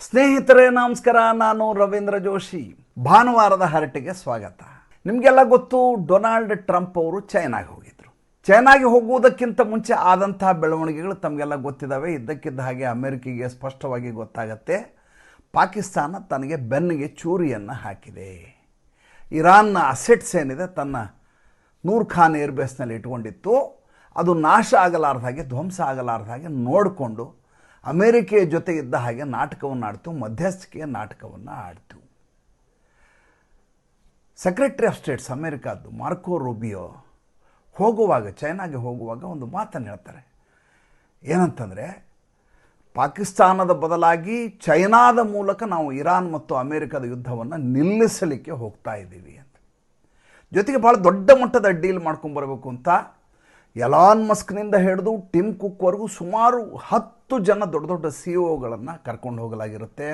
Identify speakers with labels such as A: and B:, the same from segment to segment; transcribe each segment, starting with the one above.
A: ಸ್ನೇಹಿತರೆ ನಮಸ್ಕಾರ. ನಾನು ರವೀಂದ್ರ ಜೋಶಿ. ಭಾನುವಾರದ ಹರಟೆಗೆ ಸ್ವಾಗತ. ನಿಮಗೆಲ್ಲ ಗೊತ್ತು, ಡೊನಾಲ್ಡ್ ಟ್ರಂಪ್ ಅವರು ಚೈನಾಗೆ ಹೋಗಿದ್ರು. ಚೈನಾಗೆ ಹೋಗುವುದಕ್ಕಿಂತ ಮುಂಚೆ ಆದಂತಹ ಬೆಳವಣಿಗೆಗಳು ತಮಗೆಲ್ಲ ಗೊತ್ತಿದ್ದಾವೆ. ಇದ್ದಕ್ಕಿದ್ದ ಹಾಗೆ ಅಮೆರಿಕೆಗೆ ಸ್ಪಷ್ಟವಾಗಿ ಗೊತ್ತಾಗತ್ತೆ, ಪಾಕಿಸ್ತಾನ ತನಗೆ ಬೆನ್ನಿಗೆ ಚೂರಿಯನ್ನು ಹಾಕಿದೆ. ಇರಾನ್ನ ಅಸೆಟ್ಸ್ ಏನಿದೆ ತನ್ನ ನೂರ್ ಖಾನ್ ಏರ್ಬೇಸ್ನಲ್ಲಿ ಇಟ್ಕೊಂಡಿತ್ತು, ಅದು ನಾಶ ಆಗಲಾರ್ದ ಹಾಗೆ, ಧ್ವಂಸ ಆಗಲಾರ್ದ ಹಾಗೆ ನೋಡಿಕೊಂಡು ಅಮೇರಿಕೆಯ ಜೊತೆ ಇದ್ದ ಹಾಗೆ ನಾಟಕವನ್ನು ಆಡ್ತು, ಮಧ್ಯಸ್ಥಿಕೆಯ ನಾಟಕವನ್ನು ಆಡ್ತು. ಸೆಕ್ರೆಟರಿ ಆಫ್ ಸ್ಟೇಟ್ಸ್ ಅಮೇರಿಕಾದ್ದು ಮಾರ್ಕೋ ರೂಬಿಯೋ ಹೋಗುವಾಗ, ಚೈನಾಗೆ ಹೋಗುವಾಗ ಒಂದು ಮಾತನ್ನು ಹೇಳ್ತಾರೆ. ಏನಂತಂದರೆ, ಪಾಕಿಸ್ತಾನದ ಬದಲಾಗಿ ಚೈನಾದ ಮೂಲಕ ನಾವು ಇರಾನ್ ಮತ್ತು ಅಮೇರಿಕದ ಯುದ್ಧವನ್ನು ನಿಲ್ಲಿಸಲಿಕ್ಕೆ ಹೋಗ್ತಾ ಇದ್ದೀವಿ ಅಂತ. ಜೊತೆಗೆ ಭಾಳ ದೊಡ್ಡ ಮಟ್ಟದ ಡೀಲ್ ಮಾಡ್ಕೊಂಬರಬೇಕು ಅಂತ ಎಲಾನ್ ಮಸ್ಕ್ನಿಂದ ಹಿಡಿದು ಟಿಮ್ ಕುಕ್ವರೆಗೂ ಸುಮಾರು 10 ಜನ ದೊಡ್ಡ ದೊಡ್ಡ CEOಗಳನ್ನು ಕರ್ಕೊಂಡು ಹೋಗಲಾಗಿರುತ್ತೆ.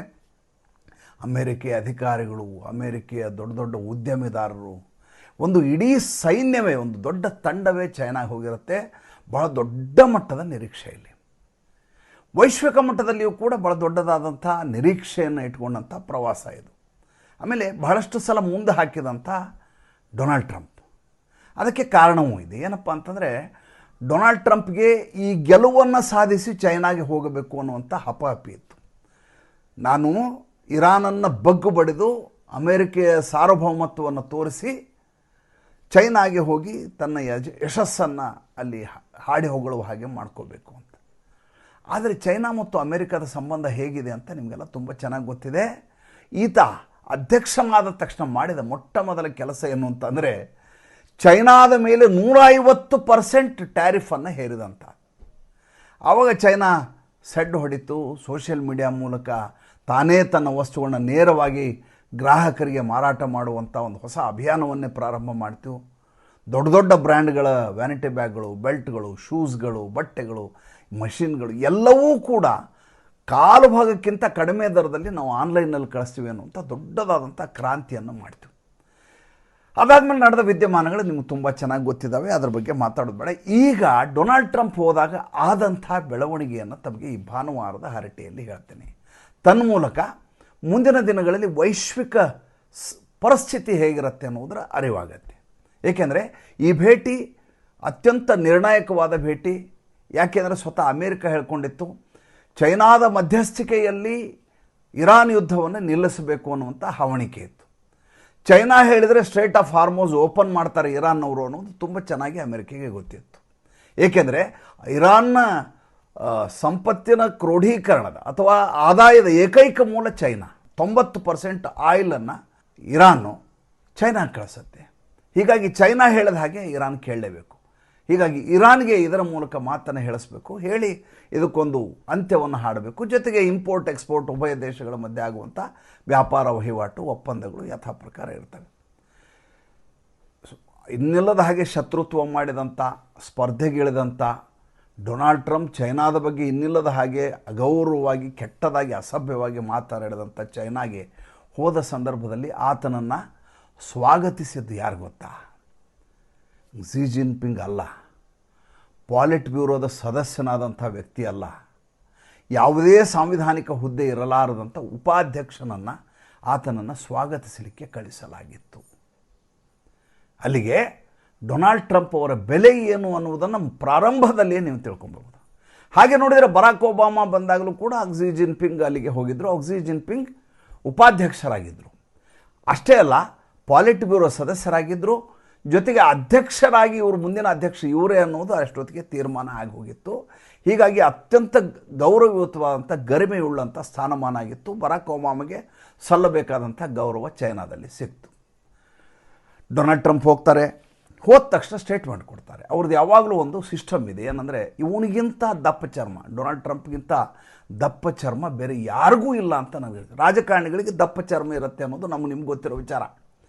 A: ಅಮೇರಿಕೆಯ ಅಧಿಕಾರಿಗಳು, ಅಮೇರಿಕೆಯ ದೊಡ್ಡ ದೊಡ್ಡ ಉದ್ಯಮಿದಾರರು, ಒಂದು ಇಡೀ ಸೈನ್ಯವೇ, ಒಂದು ದೊಡ್ಡ ತಂಡವೇ ಚೈನಾಗೆ ಹೋಗಿರುತ್ತೆ. ಭಾಳ ದೊಡ್ಡ ಮಟ್ಟದ ನಿರೀಕ್ಷೆಯಲ್ಲಿ, ವೈಶ್ವಿಕ ಮಟ್ಟದಲ್ಲಿಯೂ ಕೂಡ ಭಾಳ ದೊಡ್ಡದಾದಂಥ ನಿರೀಕ್ಷೆಯನ್ನು ಇಟ್ಕೊಂಡಂಥ ಪ್ರವಾಸ ಇದು. ಆಮೇಲೆ ಬಹಳಷ್ಟು ಸಲ ಮುಂದೆ ಹಾಕಿದಂಥ ಡೊನಾಲ್ಡ್ ಟ್ರಂಪ್. ಅದಕ್ಕೆ ಕಾರಣವೂ ಇದೆ. ಏನಪ್ಪ ಅಂತಂದರೆ, ಡೊನಾಲ್ಡ್ ಟ್ರಂಪ್ಗೆ ಈ ಗೆಲುವನ್ನು ಸಾಧಿಸಿ ಚೈನಾಗೆ ಹೋಗಬೇಕು ಅನ್ನುವಂಥ ಹಪಾಹಪಿ ಇತ್ತು. ನಾನು ಇರಾನನ್ನು ಬಗ್ಗು ಬಡಿದು ಅಮೇರಿಕೆಯ ಸಾರ್ವಭೌಮತ್ವವನ್ನು ತೋರಿಸಿ ಚೈನಾಗೆ ಹೋಗಿ ತನ್ನ ಯಶಸ್ಸನ್ನು ಅಲ್ಲಿ ಹಾಡಿ ಹೊಗಳುವ ಹಾಗೆ ಮಾಡ್ಕೋಬೇಕು ಅಂತ. ಆದರೆ ಚೈನಾ ಮತ್ತು ಅಮೇರಿಕದ ಸಂಬಂಧ ಹೇಗಿದೆ ಅಂತ ನಿಮಗೆಲ್ಲ ತುಂಬ ಚೆನ್ನಾಗಿ ಗೊತ್ತಿದೆ. ಈತ ಅಧ್ಯಕ್ಷನಾದ ತಕ್ಷಣ ಮಾಡಿದ ಮೊಟ್ಟ ಮೊದಲ ಕೆಲಸ ಏನು ಅಂತಂದರೆ, ಚೈನಾದ ಮೇಲೆ 150% ಟ್ಯಾರಿಫನ್ನು ಹೇರಿದಂಥ. ಆವಾಗ ಚೈನಾ ಸೆಡ್ಡು ಹೊಡಿತು. ಸೋಷಿಯಲ್ ಮೀಡಿಯಾ ಮೂಲಕ ತಾನೇ ತನ್ನ ವಸ್ತುಗಳನ್ನ ನೇರವಾಗಿ ಗ್ರಾಹಕರಿಗೆ ಮಾರಾಟ ಮಾಡುವಂಥ ಒಂದು ಹೊಸ ಅಭಿಯಾನವನ್ನೇ ಪ್ರಾರಂಭ ಮಾಡ್ತು. ದೊಡ್ಡ ದೊಡ್ಡ ಬ್ರ್ಯಾಂಡ್ಗಳ ವ್ಯಾನಿಟಿ ಬ್ಯಾಗ್ಗಳು, ಬೆಲ್ಟ್ಗಳು, ಶೂಸ್ಗಳು, ಬಟ್ಟೆಗಳು, ಮಷಿನ್ಗಳು ಎಲ್ಲವೂ ಕೂಡ ಕಾಲು ಭಾಗಕ್ಕಿಂತ ಕಡಿಮೆ ದರದಲ್ಲಿ ನಾವು ಆನ್ಲೈನಲ್ಲಿ ಕಳಿಸ್ತೀವಿ ಅನ್ನುವಂಥ ದೊಡ್ಡದಾದಂಥ ಕ್ರಾಂತಿಯನ್ನು ಮಾಡ್ತೀವಿ. ಅದಾದಮೇಲೆ ನಡೆದ ವಿದ್ಯಮಾನಗಳು ನಿಮಗೆ ತುಂಬ ಚೆನ್ನಾಗಿ ಗೊತ್ತಿದ್ದಾವೆ, ಅದರ ಬಗ್ಗೆ ಮಾತಾಡೋದು ಬೇಡ. ಈಗ ಡೊನಾಲ್ಡ್ ಟ್ರಂಪ್ ಹೋದಾಗ ಆದಂಥ ಬೆಳವಣಿಗೆಯನ್ನು ತಮಗೆ ಈ ಭಾನುವಾರದ ಹರಟೆಯಲ್ಲಿ ಹೇಳ್ತೇನೆ. ತನ್ಮೂಲಕ ಮುಂದಿನ ದಿನಗಳಲ್ಲಿ ವೈಶ್ವಿಕ ಪರಿಸ್ಥಿತಿ ಹೇಗಿರುತ್ತೆ ಅನ್ನೋದರ ಅರಿವಾಗತ್ತೆ. ಏಕೆಂದರೆ ಈ ಭೇಟಿ ಅತ್ಯಂತ ನಿರ್ಣಾಯಕವಾದ ಭೇಟಿ. ಯಾಕೆಂದರೆ ಸ್ವತಃ ಅಮೇರಿಕ ಹೇಳ್ಕೊಂಡಿತ್ತು, ಚೈನಾದ ಮಧ್ಯಸ್ಥಿಕೆಯಲ್ಲಿ ಇರಾನ್ ಯುದ್ಧವನ್ನು ನಿಲ್ಲಿಸಬೇಕು ಅನ್ನುವಂಥ ಹವಣಿಕೆ ಇತ್ತು. ಚೈನಾ ಹೇಳಿದರೆ ಸ್ಟ್ರೇಟ್ ಆಫ್ ಹಾರ್ಮೋಸ್ ಓಪನ್ ಮಾಡ್ತಾರೆ ಇರಾನ್ನವರು ಅನ್ನೋದು ತುಂಬ ಚೆನ್ನಾಗಿ ಅಮೆರಿಕೆಗೆ ಗೊತ್ತಿತ್ತು. ಏಕೆಂದರೆ ಇರಾನ್ನ ಸಂಪತ್ತಿನ ಕ್ರೋಢೀಕರಣದ ಅಥವಾ ಆದಾಯದ ಏಕೈಕ ಮೂಲ ಚೈನಾ. 90% ಆಯಿಲನ್ನು ಇರಾನು ಚೈನಾಗೆ ಕಳಿಸುತ್ತೆ. ಹೀಗಾಗಿ ಚೈನಾ ಹೇಳಿದ ಹಾಗೆ ಇರಾನ್ ಕೇಳಲೇಬೇಕು. ಹೀಗಾಗಿ ಇರಾನ್ಗೆ ಇದರ ಮೂಲಕ ಮಾತನ್ನು ಹೇಳಿಸ್ಬೇಕು, ಹೇಳಿ ಇದಕ್ಕೊಂದು ಅಂತ್ಯವನ್ನು ಹಾಡಬೇಕು. ಜೊತೆಗೆ ಇಂಪೋರ್ಟ್ ಎಕ್ಸ್ಪೋರ್ಟ್ ಉಭಯ ದೇಶಗಳ ಮಧ್ಯೆ ಆಗುವಂಥ ವ್ಯಾಪಾರ ವಹಿವಾಟು ಒಪ್ಪಂದಗಳು ಯಥಾ ಪ್ರಕಾರ ಇರ್ತವೆ. ಇನ್ನಿಲ್ಲದ ಹಾಗೆ ಶತ್ರುತ್ವ ಮಾಡಿದಂಥ, ಸ್ಪರ್ಧೆಗಿಳಿದಂಥ ಡೊನಾಲ್ಡ್ ಟ್ರಂಪ್ ಚೈನಾದ ಬಗ್ಗೆ ಇನ್ನಿಲ್ಲದ ಹಾಗೆ ಅಗೌರವವಾಗಿ, ಕೆಟ್ಟದಾಗಿ, ಅಸಭ್ಯವಾಗಿ ಮಾತಾಡಿದಂಥ ಚೈನಾಗೆ ಹೋದ ಸಂದರ್ಭದಲ್ಲಿ ಆತನನ್ನು ಸ್ವಾಗತಿಸಿದ್ದು ಯಾರು ಗೊತ್ತಾ? ಕ್ಸಿ ಜಿನ್ಪಿಂಗ್ ಅಲ್ಲ, ಪಾಲಿಟ್ ಬ್ಯೂರೋದ ಸದಸ್ಯನಾದಂಥ ವ್ಯಕ್ತಿ ಅಲ್ಲ, ಯಾವುದೇ ಸಾಂವಿಧಾನಿಕ ಹುದ್ದೆ ಇರಲಾರದಂಥ ಉಪಾಧ್ಯಕ್ಷನನ್ನು ಆತನನ್ನು ಸ್ವಾಗತಿಸಲಿಕ್ಕೆ ಕಳಿಸಲಾಗಿತ್ತು. ಅಲ್ಲಿಗೆ ಡೊನಾಲ್ಡ್ ಟ್ರಂಪ್ ಅವರ ಬೆಲೆ ಏನು ಅನ್ನುವುದನ್ನು ಪ್ರಾರಂಭದಲ್ಲಿಯೇ ನೀವು ತಿಳ್ಕೊಬಹುದು. ಹಾಗೆ ನೋಡಿದರೆ ಬರಾಕ್ ಒಬಾಮಾ ಬಂದಾಗಲೂ ಕೂಡ ಕ್ಸಿ ಜಿನ್ಪಿಂಗ್ ಅಲ್ಲಿಗೆ ಹೋಗಿದ್ದರು. ಕ್ಸಿ ಜಿನ್ಪಿಂಗ್ ಉಪಾಧ್ಯಕ್ಷರಾಗಿದ್ದರು. ಅಷ್ಟೇ ಅಲ್ಲ, ಪಾಲಿಟ್ ಬ್ಯೂರೋ ಸದಸ್ಯರಾಗಿದ್ದರು. ಜೊತೆಗೆ ಅಧ್ಯಕ್ಷರಾಗಿ ಇವರು ಮುಂದಿನ ಅಧ್ಯಕ್ಷ ಇವರೇ ಅನ್ನೋದು ಅಷ್ಟೊತ್ತಿಗೆ ತೀರ್ಮಾನ ಆಗಿ ಹೋಗಿತ್ತು. ಹೀಗಾಗಿ ಅತ್ಯಂತ ಗೌರವಯುತವಾದಂಥ, ಗರಿಮೆಯುಳ್ಳಂಥ ಸ್ಥಾನಮಾನ ಆಗಿತ್ತು. ಬರಾಕ್ ಒಬಾಮಗೆ ಸಲ್ಲಬೇಕಾದಂಥ ಗೌರವ ಚೈನಾದಲ್ಲಿ ಸಿಕ್ತು. ಡೊನಾಲ್ಡ್ ಟ್ರಂಪ್ ಹೋಗ್ತಾರೆ. ಹೋದ ತಕ್ಷಣ ಸ್ಟೇಟ್ಮೆಂಟ್ ಕೊಡ್ತಾರೆ. ಅವ್ರದ್ದು ಯಾವಾಗಲೂ ಒಂದು ಸಿಸ್ಟಮ್ ಇದೆ. ಏನಂದರೆ, ಇವನಿಗಿಂತ ದಪ್ಪ ಚರ್ಮ, ಡೊನಾಲ್ಡ್ ಟ್ರಂಪ್ಗಿಂತ ದಪ್ಪ ಚರ್ಮ ಬೇರೆ ಯಾರಿಗೂ ಇಲ್ಲ ಅಂತ ನನಗೆ. ರಾಜಕಾರಣಿಗಳಿಗೆ ದಪ್ಪ ಚರ್ಮ ಇರುತ್ತೆ ಅನ್ನೋದು ನಿಮ್ಗೆ ಗೊತ್ತಿರೋ ವಿಚಾರ.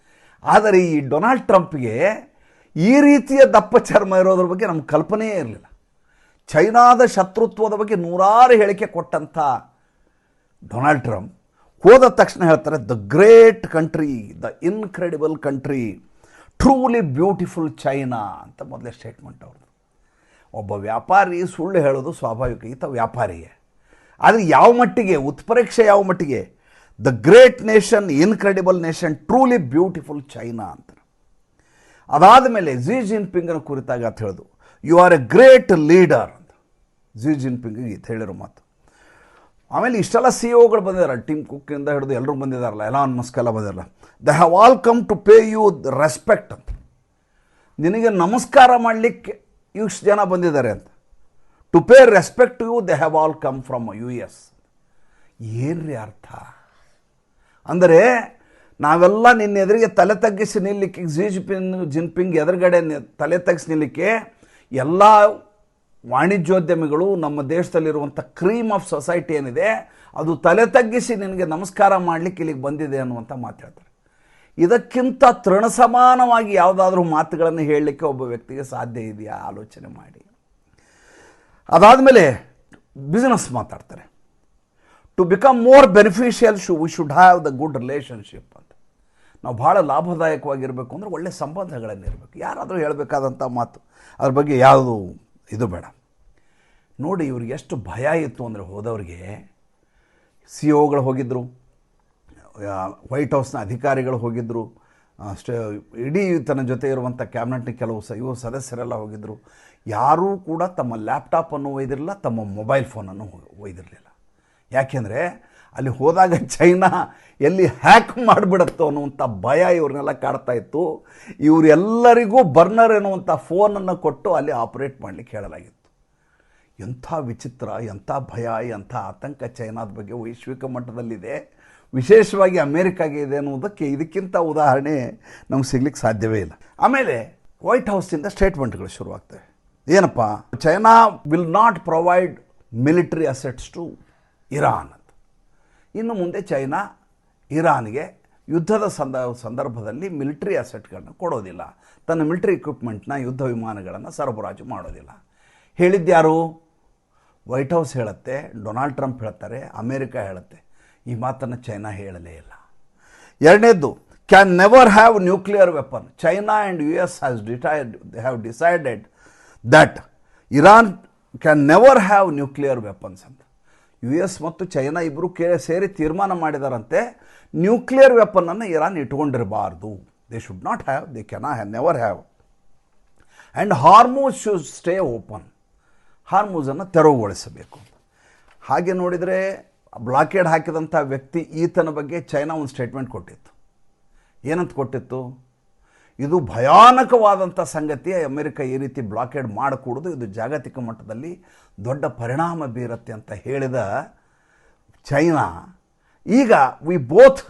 A: ಆದರೆ ಈ ಡೊನಾಲ್ಡ್ ಟ್ರಂಪ್ಗೆ ಈ ರೀತಿಯ ದಪ್ಪ ಚರ್ಮ ಇರೋದ್ರ ಬಗ್ಗೆ ನಮ್ಗೆ ಕಲ್ಪನೆಯೇ ಇರಲಿಲ್ಲ. ಚೈನಾದ ಶತ್ರುತ್ವದ ಬಗ್ಗೆ ನೂರಾರು ಹೇಳಿಕೆ ಕೊಟ್ಟಂಥ ಡೊನಾಲ್ಡ್ ಟ್ರಂಪ್ ಹೋದ ತಕ್ಷಣ ಹೇಳ್ತಾರೆ, the great country, the incredible country, truly beautiful China ಅಂತ ಮೊದಲೇ ಸ್ಟೇಟ್ಮೆಂಟ್ ಅವ್ರದ್ದು. ಒಬ್ಬ ವ್ಯಾಪಾರಿ ಸುಳ್ಳು ಹೇಳೋದು ಸ್ವಾಭಾವಿಕ. ಈತ ವ್ಯಾಪಾರಿಯೇ. ಆದರೆ ಯಾವ ಮಟ್ಟಿಗೆ, ಉತ್ಪ್ರೇಕ್ಷೆ ಯಾವ ಮಟ್ಟಿಗೆ, the great nation, incredible nation, truly beautiful China ಅಂತಾರೆ. ಅದಾದ ಮೇಲೆ ಝಿ ಜಿನ್ಪಿಂಗ್ನ ಕುರಿತಾಗಿ ಅಂತ ಹೇಳೋದು, you are a great leader ಅಂತ ಝಿ ಜಿನ್ಪಿಂಗಿಗೆ ಹೇಳಿರೋ ಮಾತು. ಆಮೇಲೆ ಇಷ್ಟೆಲ್ಲ CEO ಬಂದಿದ್ದಾರೆ, ಟಿಮ್ ಕುಕ್ಕಿಂದ ಹಿಡಿದು ಎಲ್ಲರೂ ಬಂದಿದ್ದಾರಲ್ಲ, ಎಲಾನ್ ಮಸ್ಕ್ ಎಲ್ಲ ಬಂದಿರಲ್ಲ. They have all come to pay you respect ಅಂತ, ನಿನಗೆ ನಮಸ್ಕಾರ ಮಾಡಲಿಕ್ಕೆ ಇಷ್ಟು ಜನ ಬಂದಿದ್ದಾರೆ ಅಂತ. To pay respect you they have all come from US. ಏನ್ರಿ ಅರ್ಥ? ಅಂದರೆ ನಾವೆಲ್ಲ ನಿನ್ನ ಎದುರಿಗೆ ತಲೆ ತಗ್ಗಿಸಿ ನಿಲ್ಲಲಿಕ್ಕೆ, ಜಿನ್ಪಿಂಗ್ ಎದುರುಗಡೆ ತಲೆ ತಗ್ಗಿಸಿ ನಿಲ್ಲಲಿಕ್ಕೆ ಎಲ್ಲ ವಾಣಿಜ್ಯೋದ್ಯಮಿಗಳು, ನಮ್ಮ ದೇಶದಲ್ಲಿರುವಂಥ ಕ್ರೀಮ್ ಆಫ್ ಸೊಸೈಟಿ ಏನಿದೆ ಅದು ತಲೆ ತಗ್ಗಿಸಿ ನಿನಗೆ ನಮಸ್ಕಾರ ಮಾಡಲಿಕ್ಕೆ ಇಲ್ಲಿಗೆ ಬಂದಿದೆ ಅನ್ನುವಂಥ ಮಾತು ಹೇಳ್ತಾರೆ. ಇದಕ್ಕಿಂತ ತೃಣಸಮಾನವಾಗಿ ಯಾವುದಾದ್ರೂ ಮಾತುಗಳನ್ನು ಹೇಳಲಿಕ್ಕೆ ಒಬ್ಬ ವ್ಯಕ್ತಿಗೆ ಸಾಧ್ಯ ಇದೆಯಾ? ಆಲೋಚನೆ ಮಾಡಿ. ಅದಾದಮೇಲೆ ಬಿಸ್ನೆಸ್ ಮಾತಾಡ್ತಾರೆ. To become more beneficial we should have the good relationship ಅಂತ. ನಾವು ಭಾಳ ಲಾಭದಾಯಕವಾಗಿರಬೇಕು ಅಂದರೆ ಒಳ್ಳೆಯ ಸಂಬಂಧಗಳನ್ನಿರಬೇಕು. ಯಾರಾದರೂ ಹೇಳಬೇಕಾದಂಥ ಮಾತು, ಅದ್ರ ಬಗ್ಗೆ ಯಾವುದು ಇದು ಬೇಡ. ನೋಡಿ ಇವ್ರಿಗೆ ಎಷ್ಟು ಭಯ ಇತ್ತು ಅಂದರೆ, ಹೋದವ್ರಿಗೆ CEO ಹೋಗಿದ್ದರು, ವೈಟ್ ಹೌಸ್ನ ಅಧಿಕಾರಿಗಳು ಹೋಗಿದ್ದರು, ಇಡೀ ತನ್ನ ಜೊತೆ ಇರುವಂಥ ಕ್ಯಾಬಿನೆಟ್ನ ಕೆಲವು ಇವರು ಸದಸ್ಯರೆಲ್ಲ ಹೋಗಿದ್ದರು. ಯಾರೂ ಕೂಡ ತಮ್ಮ ಲ್ಯಾಪ್ಟಾಪನ್ನು ಒಯ್ದಿರಲಿಲ್ಲ, ತಮ್ಮ ಮೊಬೈಲ್ ಫೋನನ್ನು ಒಯ್ದಿರಲಿಲ್ಲ. ಯಾಕೆಂದರೆ ಅಲ್ಲಿ ಹೋದಾಗ ಚೈನಾ ಎಲ್ಲಿ ಹ್ಯಾಕ್ ಮಾಡಿಬಿಡುತ್ತೋ ಅನ್ನುವಂಥ ಭಯ ಇವ್ರನ್ನೆಲ್ಲ ಕಾಡ್ತಾ ಇತ್ತು. ಇವರೆಲ್ಲರಿಗೂ ಬರ್ನರ್ ಎನ್ನುವಂಥ ಫೋನನ್ನು ಕೊಟ್ಟು ಅಲ್ಲಿ ಆಪರೇಟ್ ಮಾಡಲಿಕ್ಕೆ ಹೇಳಲಾಗಿತ್ತು. ಎಂಥ ವಿಚಿತ್ರ, ಎಂಥ ಭಯ, ಎಂಥ ಆತಂಕ ಚೈನಾದ ಬಗ್ಗೆ ವೈಶ್ವಿಕ ಮಟ್ಟದಲ್ಲಿದೆ, ವಿಶೇಷವಾಗಿ ಅಮೇರಿಕಾಗೆ ಇದೆ ಅನ್ನೋದಕ್ಕೆ ಇದಕ್ಕಿಂತ ಉದಾಹರಣೆ ನಮ್ಗೆ ಸಿಗ್ಲಿಕ್ಕೆ ಸಾಧ್ಯವೇ ಇಲ್ಲ. ಆಮೇಲೆ ವೈಟ್ ಹೌಸಿಂದ ಸ್ಟೇಟ್ಮೆಂಟ್ಗಳು ಶುರುವಾಗ್ತವೆ. ಏನಪ್ಪ, China will not provide military assets to Iran ಅಂತ. ಇನ್ನು ಮುಂದೆ ಚೈನಾ ಇರಾನ್ಗೆ ಯುದ್ಧದ ಸಂದರ್ಭದಲ್ಲಿ ಮಿಲಿಟರಿ ಅಸೆಟ್ಗಳನ್ನ ಕೊಡೋದಿಲ್ಲ, ತನ್ನ ಮಿಲಿಟರಿ ಇಕ್ವಿಪ್ಮೆಂಟ್ನ, ಯುದ್ಧ ವಿಮಾನಗಳನ್ನು ಸರಬರಾಜು ಮಾಡೋದಿಲ್ಲ. ಹೇಳಿದ್ಯಾರು? ವೈಟ್ ಹೌಸ್ ಹೇಳುತ್ತೆ, ಡೊನಾಲ್ಡ್ ಟ್ರಂಪ್ ಹೇಳ್ತಾರೆ, ಅಮೇರಿಕಾ ಹೇಳುತ್ತೆ. ಈ ಮಾತನ್ನು ಚೈನಾ ಹೇಳಲೇ ಇಲ್ಲ. ಎರಡನೇದ್ದು, can never have nuclear weapon. China and US have decided that Iran can never have nuclear weapons ಅಂತ. US ಮತ್ತು ಚೈನಾ ಇಬ್ಬರು ಸೇರಿ ತೀರ್ಮಾನ ಮಾಡಿದಾರಂತೆ, ನ್ಯೂಕ್ಲಿಯರ್ ವೆಪನ್ನನ್ನು ಇರಾನ್ ಇಟ್ಕೊಂಡಿರಬಾರ್ದು. They should not have, they can never have. And Hormuz should stay open. ಹಾರ್ಮೂಸನ್ನು ತೆರವುಗೊಳಿಸಬೇಕು. ಹಾಗೆ ನೋಡಿದರೆ ಬ್ಲಾಕೇಡ್ ಹಾಕಿದಂಥ ವ್ಯಕ್ತಿ ಈತನ ಬಗ್ಗೆ ಚೈನಾ ಒಂದು ಸ್ಟೇಟ್ಮೆಂಟ್ ಕೊಟ್ಟಿತ್ತು. ಏನಂತ ಕೊಟ್ಟಿತ್ತು? ಇದು ಭಯಾನಕವಾದಂಥ ಸಂಗತಿ, ಅಮೆರಿಕ ಈ ರೀತಿ ಬ್ಲಾಕೇಡ್ ಮಾಡಕೂಡದು, ಇದು ಜಾಗತಿಕ ಮಟ್ಟದಲ್ಲಿ ದೊಡ್ಡ ಪರಿಣಾಮ ಬೀರುತ್ತೆ ಅಂತ ಹೇಳಿದ ಚೈನಾ ಈಗ we both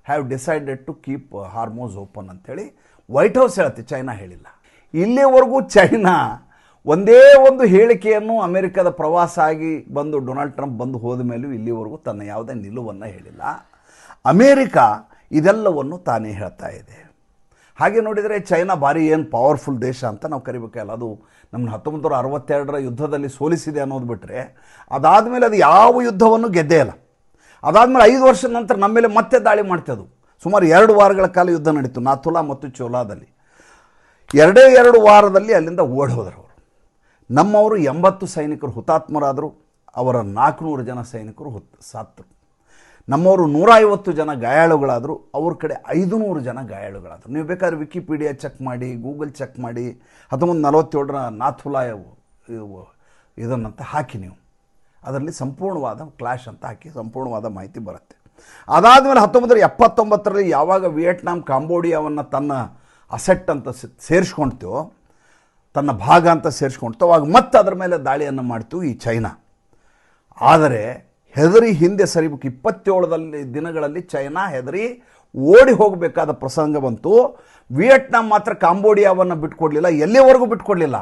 A: have decided to keep Hormuz open ಅಂಥೇಳಿ ವೈಟ್ ಹೌಸ್ ಹೇಳುತ್ತೆ, ಚೈನಾ ಹೇಳಿಲ್ಲ. ಇಲ್ಲಿವರೆಗೂ ಚೈನಾ ಒಂದೇ ಒಂದು ಹೇಳಿಕೆಯನ್ನು ಅಮೆರಿಕದ ಪ್ರವಾಸ ಆಗಿ ಬಂದು ಡೊನಾಲ್ಡ್ ಟ್ರಂಪ್ ಬಂದು ಹೋದ ಮೇಲೂ ಇಲ್ಲಿವರೆಗೂ ತನ್ನ ಯಾವುದೇ ನಿಲುವನ್ನು ಹೇಳಿಲ್ಲ. ಅಮೇರಿಕ ಇದೆಲ್ಲವನ್ನು ತಾನೇ ಹೇಳ್ತಾ ಇದೆ. ಹಾಗೆ ನೋಡಿದರೆ ಚೈನಾ ಭಾರಿ ಏನು ಪವರ್ಫುಲ್ ದೇಶ ಅಂತ ನಾವು ಕರಿಬೇಕಲ್ಲ. ಅದು ನಮ್ಮನ್ನು 1962 ಯುದ್ಧದಲ್ಲಿ ಸೋಲಿಸಿದೆ ಅನ್ನೋದು ಬಿಟ್ಟರೆ ಅದಾದಮೇಲೆ ಅದು ಯಾವ ಯುದ್ಧವನ್ನು ಗೆದ್ದೇ ಇಲ್ಲ. ಅದಾದಮೇಲೆ 5 ವರ್ಷದ ನಂತರ ನಮ್ಮ ಮೇಲೆ ಮತ್ತೆ ದಾಳಿ ಮಾಡ್ತದ್ದು. ಸುಮಾರು 2 ವಾರಗಳ ಕಾಲ ಯುದ್ಧ ನಡೀತು, ನಾಥುಲಾ ಮತ್ತು ಚೋಲಾದಲ್ಲಿ. 2 ವಾರದಲ್ಲಿ ಅಲ್ಲಿಂದ ಓಡಿ ಹೋದರು ಅವರು. ನಮ್ಮವರು 80 ಸೈನಿಕರು ಹುತಾತ್ಮರಾದರು, ಅವರ 400 ಜನ ಸೈನಿಕರು ಸತ್ತರು. ನಮ್ಮವರು 150 ಜನ ಗಾಯಾಳುಗಳಾದರು, ಅವ್ರ ಕಡೆ 500 ಜನ ಗಾಯಾಳುಗಳಾದರು. ನೀವು ಬೇಕಾದ್ರೆ ವಿಕಿಪೀಡಿಯಾ ಚೆಕ್ ಮಾಡಿ, ಗೂಗಲ್ ಚೆಕ್ ಮಾಡಿ, 1947 ನಾಥುಲಾ ಇದನ್ನಂತ ಹಾಕಿ ನೀವು, ಅದರಲ್ಲಿ ಸಂಪೂರ್ಣವಾದ ಕ್ಲಾಶ್ ಅಂತ ಹಾಕಿ ಸಂಪೂರ್ಣವಾದ ಮಾಹಿತಿ ಬರುತ್ತೆ. ಅದಾದಮೇಲೆ 1979 ಯಾವಾಗ ವಿಯೆಟ್ನಾಂ ಕಾಂಬೋಡಿಯಾವನ್ನು ತನ್ನ ಅಸೆಟ್ ಅಂತ ಸೇರಿಸ್ಕೊಳ್ತೋ, ತನ್ನ ಭಾಗ ಅಂತ ಸೇರಿಸ್ಕೊಳ್ತೋ, ಅವಾಗ ಮತ್ತೆ ಅದರ ಮೇಲೆ ದಾಳಿಯನ್ನು ಮಾಡ್ತು ಈ ಚೈನಾ. ಆದರೆ ಹೆದರಿ ಹಿಂದೆ ಸರಿಬೇಕು. 27 ದಿನಗಳಲ್ಲಿ ಚೈನಾ ಹೆದರಿ ಓಡಿ ಹೋಗಬೇಕಾದ ಪ್ರಸಂಗ ಬಂತು. ವಿಯೆಟ್ನಾಂ ಮಾತ್ರ ಕಾಂಬೋಡಿಯಾವನ್ನು ಬಿಟ್ಕೊಡ್ಲಿಲ್ಲ, ಎಲ್ಲಿವರೆಗೂ ಬಿಟ್ಕೊಡ್ಲಿಲ್ಲ,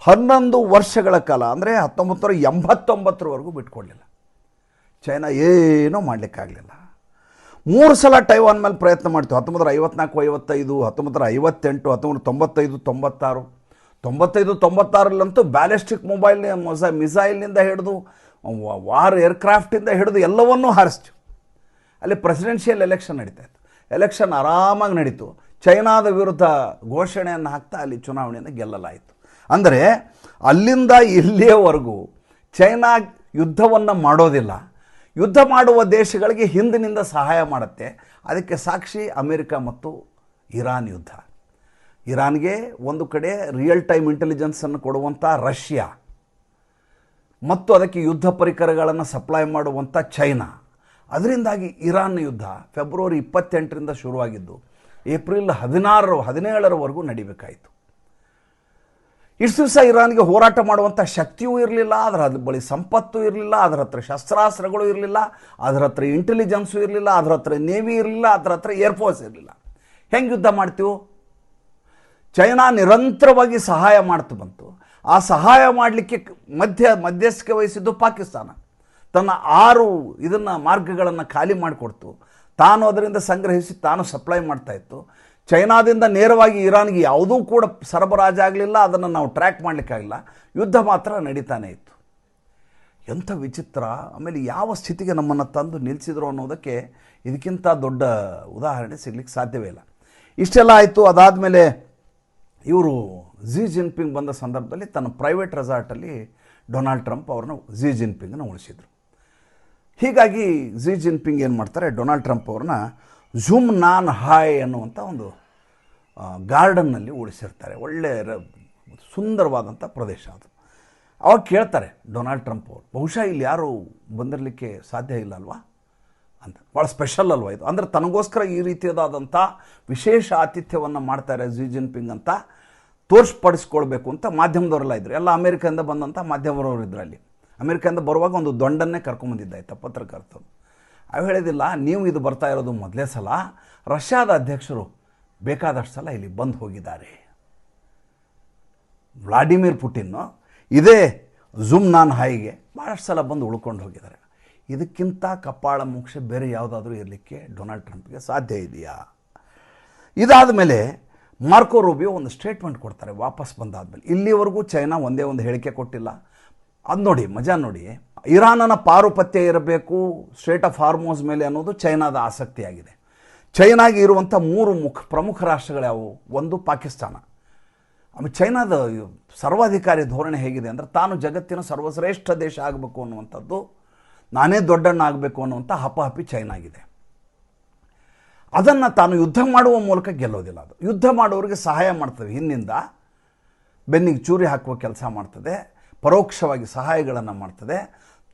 A: 11 ವರ್ಷಗಳ ಕಾಲ, ಅಂದರೆ 1989 ಬಿಟ್ಕೊಡ್ಲಿಲ್ಲ. ಚೈನಾ ಏನೂ ಮಾಡಲಿಕ್ಕಾಗಲಿಲ್ಲ. 3 ಸಲ ಟೈವಾನ್ ಮೇಲೆ ಪ್ರಯತ್ನ ಮಾಡ್ತೀವಿ. 1954, 55, 1958, 1995, 96. 95-96 ಬ್ಯಾಲಿಸ್ಟಿಕ್ ಮಿಸೈಲ್ನಿಂದ ಹಿಡಿದು ವಾರ್ ಏರ್ಕ್ರಾಫ್ಟಿಂದ ಹಿಡಿದು ಎಲ್ಲವನ್ನೂ ಹಾರಿಸ್ತು. ಅಲ್ಲಿ ಪ್ರೆಸಿಡೆನ್ಷಿಯಲ್ ಎಲೆಕ್ಷನ್ ನಡೀತಾ ಇತ್ತು. ಎಲೆಕ್ಷನ್ ಆರಾಮಾಗಿ ನಡೀತು. ಚೈನಾದ ವಿರುದ್ಧ ಘೋಷಣೆಯನ್ನು ಹಾಕ್ತಾ ಅಲ್ಲಿ ಚುನಾವಣೆಯನ್ನು ಗೆಲ್ಲಲಾಯಿತು. ಅಂದರೆ ಅಲ್ಲಿಂದ ಇಲ್ಲಿಯವರೆಗೂ ಚೈನಾ ಯುದ್ಧವನ್ನು ಮಾಡೋದಿಲ್ಲ. ಯುದ್ಧ ಮಾಡುವ ದೇಶಗಳಿಗೆ ಹಿಂದಿನಿಂದ ಸಹಾಯ ಮಾಡುತ್ತೆ. ಅದಕ್ಕೆ ಸಾಕ್ಷಿ ಅಮೇರಿಕ ಮತ್ತು ಇರಾನ್ ಯುದ್ಧ. ಇರಾನ್ಗೆ ಒಂದು ಕಡೆ ರಿಯಲ್ ಟೈಮ್ ಇಂಟೆಲಿಜೆನ್ಸನ್ನು ಕೊಡುವಂಥ ರಷ್ಯಾ ಮತ್ತು ಅದಕ್ಕೆ ಯುದ್ಧ ಪರಿಕರಗಳನ್ನು ಸಪ್ಲೈ ಮಾಡುವಂಥ ಚೈನಾ. ಅದರಿಂದಾಗಿ ಇರಾನ್ ಯುದ್ಧ ಫೆಬ್ರವರಿ 28ರಿಂದ ಶುರುವಾಗಿದ್ದು ಏಪ್ರಿಲ್ 17ರವರೆಗೂ ನಡಿಬೇಕಾಯಿತು. ಇಷ್ಟು ದಿವಸ ಇರಾನ್ಗೆ ಹೋರಾಟ ಮಾಡುವಂಥ ಶಕ್ತಿಯೂ ಇರಲಿಲ್ಲ, ಅದರ ಬಳಿ ಸಂಪತ್ತು ಇರಲಿಲ್ಲ, ಅದರ ಹತ್ರ ಶಸ್ತ್ರಾಸ್ತ್ರಗಳು ಇರಲಿಲ್ಲ, ಅದರ ಹತ್ರ ಇಂಟೆಲಿಜೆನ್ಸು ಇರಲಿಲ್ಲ, ಅದರ ಹತ್ರ ನೇವಿ ಇರಲಿಲ್ಲ, ಅದರ ಹತ್ರ ಏರ್ಫೋರ್ಸ್ ಇರಲಿಲ್ಲ. ಹೆಂಗೆ ಯುದ್ಧ ಮಾಡ್ತೀವಿ? ಚೈನಾ ನಿರಂತರವಾಗಿ ಸಹಾಯ ಮಾಡ್ತು ಬಂತು. ಆ ಸಹಾಯ ಮಾಡಲಿಕ್ಕೆ ಮಧ್ಯಸ್ಥಿಕೆ ವಹಿಸಿದ್ದು ಪಾಕಿಸ್ತಾನ. ತನ್ನ 6 ಮಾರ್ಗಗಳನ್ನು ಖಾಲಿ ಮಾಡಿಕೊಡ್ತು. ತಾನು ಅದರಿಂದ ಸಂಗ್ರಹಿಸಿ ತಾನು ಸಪ್ಲೈ ಮಾಡ್ತಾಯಿತ್ತು. ಚೈನಾದಿಂದ ನೇರವಾಗಿ ಇರಾನ್ಗೆ ಯಾವುದೂ ಕೂಡ ಸರಬರಾಜಾಗಲಿಲ್ಲ, ಅದನ್ನು ನಾವು ಟ್ರ್ಯಾಕ್ ಮಾಡಲಿಕ್ಕಾಗಿಲ್ಲ. ಯುದ್ಧ ಮಾತ್ರ ನಡೀತಾನೆ ಇತ್ತು. ಎಂಥ ವಿಚಿತ್ರ! ಆಮೇಲೆ ಯಾವ ಸ್ಥಿತಿಗೆ ನಮ್ಮನ್ನು ತಂದು ನಿಲ್ಲಿಸಿದ್ರು ಅನ್ನೋದಕ್ಕೆ ಇದಕ್ಕಿಂತ ದೊಡ್ಡ ಉದಾಹರಣೆ ಸಿಗ್ಲಿಕ್ಕೆ ಸಾಧ್ಯವೇ ಇಲ್ಲ. ಇಷ್ಟೆಲ್ಲ ಆಯಿತು. ಅದಾದಮೇಲೆ ಇವರು ಝಿ ಜಿನ್ಪಿಂಗ್ ಬಂದ ಸಂದರ್ಭದಲ್ಲಿ ತನ್ನ ಪ್ರೈವೇಟ್ ರೆಸಾರ್ಟಲ್ಲಿ ಡೊನಾಲ್ಡ್ ಟ್ರಂಪ್ ಅವ್ರನ್ನ ಝಿ ಜಿನ್ಪಿಂಗನ್ನು ಉಳಿಸಿದರು. ಹೀಗಾಗಿ ಝಿ ಜಿನ್ಪಿಂಗ್ ಏನು ಮಾಡ್ತಾರೆ, ಡೊನಾಲ್ಡ್ ಟ್ರಂಪ್ ಅವ್ರನ್ನ ಝುಮ್ ನಾನ್ ಹಾಯ್ ಅನ್ನುವಂಥ ಒಂದು ಗಾರ್ಡನ್ನಲ್ಲಿ ಉಳಿಸಿರ್ತಾರೆ. ಒಳ್ಳೆ ಸುಂದರವಾದಂಥ ಪ್ರದೇಶ ಅದು. ಅವಾಗ ಕೇಳ್ತಾರೆ ಡೊನಾಲ್ಡ್ ಟ್ರಂಪ್ ಅವರು, ಬಹುಶಃ ಇಲ್ಲಿ ಯಾರೂ ಬಂದಿರಲಿಕ್ಕೆ ಸಾಧ್ಯ ಇಲ್ಲ ಅಲ್ವಾ ಅಂತ. ಭಾಳ ಸ್ಪೆಷಲ್ ಅಲ್ವಾ ಇದು? ಅಂದರೆ ತನಗೋಸ್ಕರ ಈ ರೀತಿಯಾದಂಥ ವಿಶೇಷ ಆತಿಥ್ಯವನ್ನು ಮಾಡ್ತಾರೆ ಝಿ ಜಿನ್ಪಿಂಗ್ ಅಂತ ತೋರ್ಸ್ಪಡಿಸ್ಕೊಳ್ಬೇಕು ಅಂತ ಮಾಧ್ಯಮದವರೆಲ್ಲ ಇದ್ದರು. ಎಲ್ಲ ಅಮೇರಿಕದಿಂದ ಬಂದಂಥ ಮಾಧ್ಯಮದವರು ಇದ್ದರು. ಅಲ್ಲಿ ಅಮೇರಿಕದಿಂದ ಬರುವಾಗ ಒಂದು ದೊಂಡನ್ನೇ ಕರ್ಕೊಂಬಂದಿದ್ದಾಯ್ತು ಪತ್ರಕರ್ತರು. ಅವು ಹೇಳಿದಿಲ್ಲ, ನೀವು ಇದು ಬರ್ತಾ ಇರೋದು ಮೊದಲೇ ಸಲ, ರಷ್ಯಾದ ಅಧ್ಯಕ್ಷರು ಬೇಕಾದಷ್ಟು ಸಲ ಇಲ್ಲಿ ಬಂದು ಹೋಗಿದ್ದಾರೆ. ವ್ಲಾಡಿಮಿರ್ ಪುಟಿನ್ನು ಇದೇ ಝುಮ್ ನಾನ್ ಹಾಯಿಗೆ ಭಾಳಷ್ಟು ಸಲ ಬಂದು ಉಳ್ಕೊಂಡು ಹೋಗಿದ್ದಾರೆ. ಇದಕ್ಕಿಂತ ಕಪಾಳ ಮೋಕ್ಷ ಬೇರೆ ಯಾವುದಾದ್ರೂ ಇರಲಿಕ್ಕೆ ಡೊನಾಲ್ಡ್ ಟ್ರಂಪ್ಗೆ ಸಾಧ್ಯ ಇದೆಯಾ? ಇದಾದ ಮೇಲೆ ಮಾರ್ಕೋ ರೂಬಿಯೋ ಒಂದು ಸ್ಟೇಟ್ಮೆಂಟ್ ಕೊಡ್ತಾರೆ ವಾಪಸ್ ಬಂದಾದಮೇಲೆ. ಇಲ್ಲಿವರೆಗೂ ಚೈನಾ ಒಂದೇ ಒಂದು ಹೇಳಿಕೆ ಕೊಟ್ಟಿಲ್ಲ. ಅದು ನೋಡಿ, ಮಜಾ ನೋಡಿ. ಇರಾನನ ಪಾರುಪತ್ಯ ಇರಬೇಕು ಸ್ಟ್ರೇಟ್ ಆಫ್ ಹಾರ್ಮೋಸ್ ಮೇಲೆ ಅನ್ನೋದು ಚೈನಾದ ಆಸಕ್ತಿಯಾಗಿದೆ. ಚೈನಾಗೆ ಇರುವಂಥ 3 ಪ್ರಮುಖ ರಾಷ್ಟ್ರಗಳು ಯಾವುವು? ಒಂದು ಪಾಕಿಸ್ತಾನ. ಆಮೇಲೆ ಚೈನಾದ ಸರ್ವಾಧಿಕಾರಿ ಧೋರಣೆ ಹೇಗಿದೆ ಅಂದರೆ, ತಾನು ಜಗತ್ತಿನ ಸರ್ವಶ್ರೇಷ್ಠ ದೇಶ ಆಗಬೇಕು ಅನ್ನುವಂಥದ್ದು, ನಾನೇ ದೊಡ್ಡಣ್ಣ ಆಗಬೇಕು ಅನ್ನುವಂಥ ಹಪಹಪಿ ಚೈನಾಗಿದೆ. ಅದನ್ನು ತಾನು ಯುದ್ಧ ಮಾಡುವ ಮೂಲಕ ಗೆಲ್ಲೋದಿಲ್ಲ. ಅದು ಯುದ್ಧ ಮಾಡೋರಿಗೆ ಸಹಾಯ ಮಾಡ್ತದೆ, ಹಿಂದಿಂದ ಬೆನ್ನಿಗೆ ಚೂರಿ ಹಾಕುವ ಕೆಲಸ ಮಾಡ್ತದೆ, ಪರೋಕ್ಷವಾಗಿ ಸಹಾಯಗಳನ್ನು ಮಾಡ್ತದೆ.